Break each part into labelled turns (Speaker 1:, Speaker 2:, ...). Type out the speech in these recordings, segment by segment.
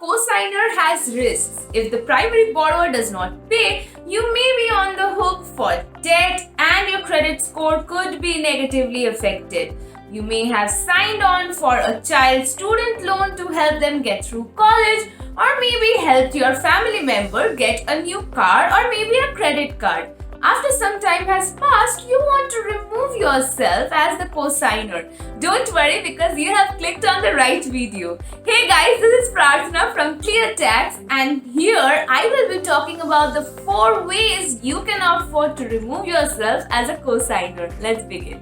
Speaker 1: cosigner has risks. If the primary borrower does not pay, you may be on the hook for debt and your credit score could be negatively affected. You may have signed on for a child's student loan to help them get through college, or maybe helped your family member get a new car or maybe a credit card. After some time has passed, you want to remove yourself as the cosigner. Don't worry because you have clicked on the right video. Hey guys, this is Prarthana from Clear Tax, and here I will be talking about the 4 ways you can afford to remove yourself as a cosigner. Let's begin.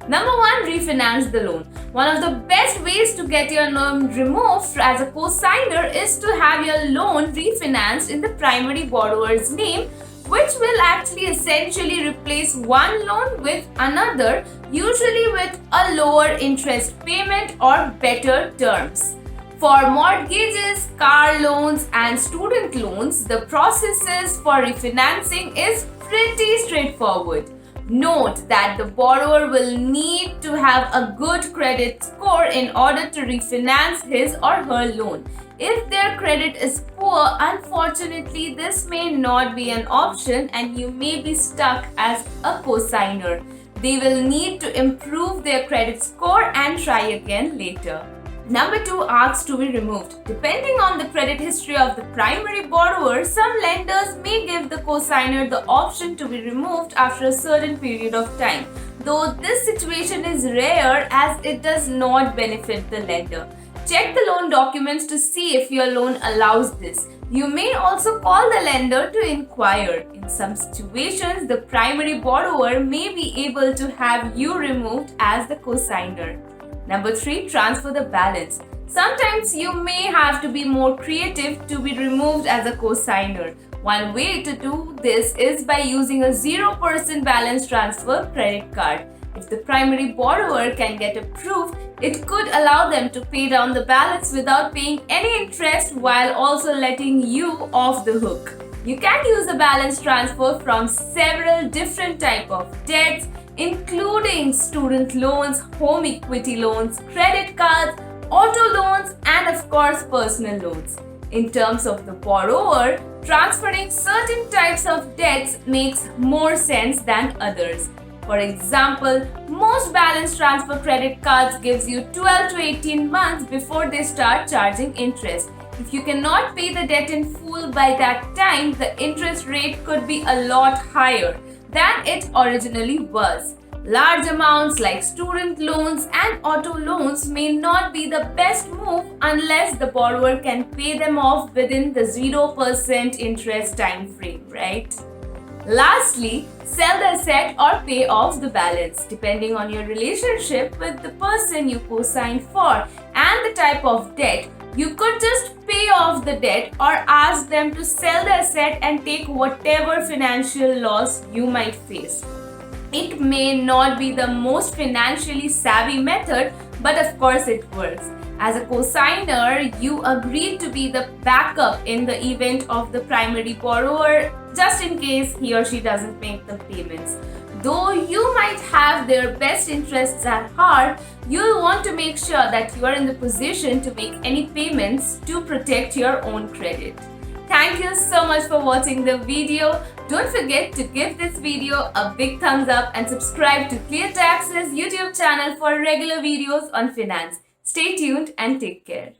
Speaker 1: Number 1, refinance the loan. One of the best ways to get your loan removed as a cosigner is to have your loan refinanced in the primary borrower's name, which will actually essentially replace one loan with another, usually with a lower interest payment or better terms. For mortgages, car loans and student loans, the processes for refinancing is pretty straightforward. Note that the borrower will need to have a good credit score in order to refinance his or her loan. If their credit is poor, unfortunately, this may not be an option and you may be stuck as a cosigner. They will need to improve their credit score and try again later. Number 2, asks to be removed. Depending on the credit history of the primary borrower, some lenders may give the cosigner the option to be removed after a certain period of time, though this situation is rare as it does not benefit the lender. Check the loan documents to see if your loan allows this. You may also call the lender to inquire. In some situations, the primary borrower may be able to have you removed as the cosigner. Number 3, transfer the balance. Sometimes you may have to be more creative to be removed as a cosigner. One way to do this is by using a 0% balance transfer credit card. If the primary borrower can get approved, it could allow them to pay down the balance without paying any interest while also letting you off the hook. You can use a balance transfer from several different types of debts, including student loans, home equity loans, credit cards, auto loans, and of course personal loans. In terms of the borrower, transferring certain types of debts makes more sense than others. For example, most balance transfer credit cards gives you 12 to 18 months before they start charging interest. If you cannot pay the debt in full by that time, the interest rate could be a lot higher than it originally was. Large amounts like student loans and auto loans may not be the best move unless the borrower can pay them off within the 0% interest time frame, right? Lastly, sell the asset or pay off the balance. Depending on your relationship with the person you co-signed for and the type of debt, you could just pay off the debt or ask them to sell the asset and take whatever financial loss you might face. It may not be the most financially savvy method, but of course it works. As a cosigner, you agreed to be the backup in the event of the primary borrower, just in case he or she doesn't make the payments. Though you might have their best interests at heart, you'll want to make sure that you are in the position to make any payments to protect your own credit. Thank you so much for watching the video. Don't forget to give this video a big thumbs up and subscribe to Clear Tax's YouTube channel for regular videos on finance. Stay tuned and take care.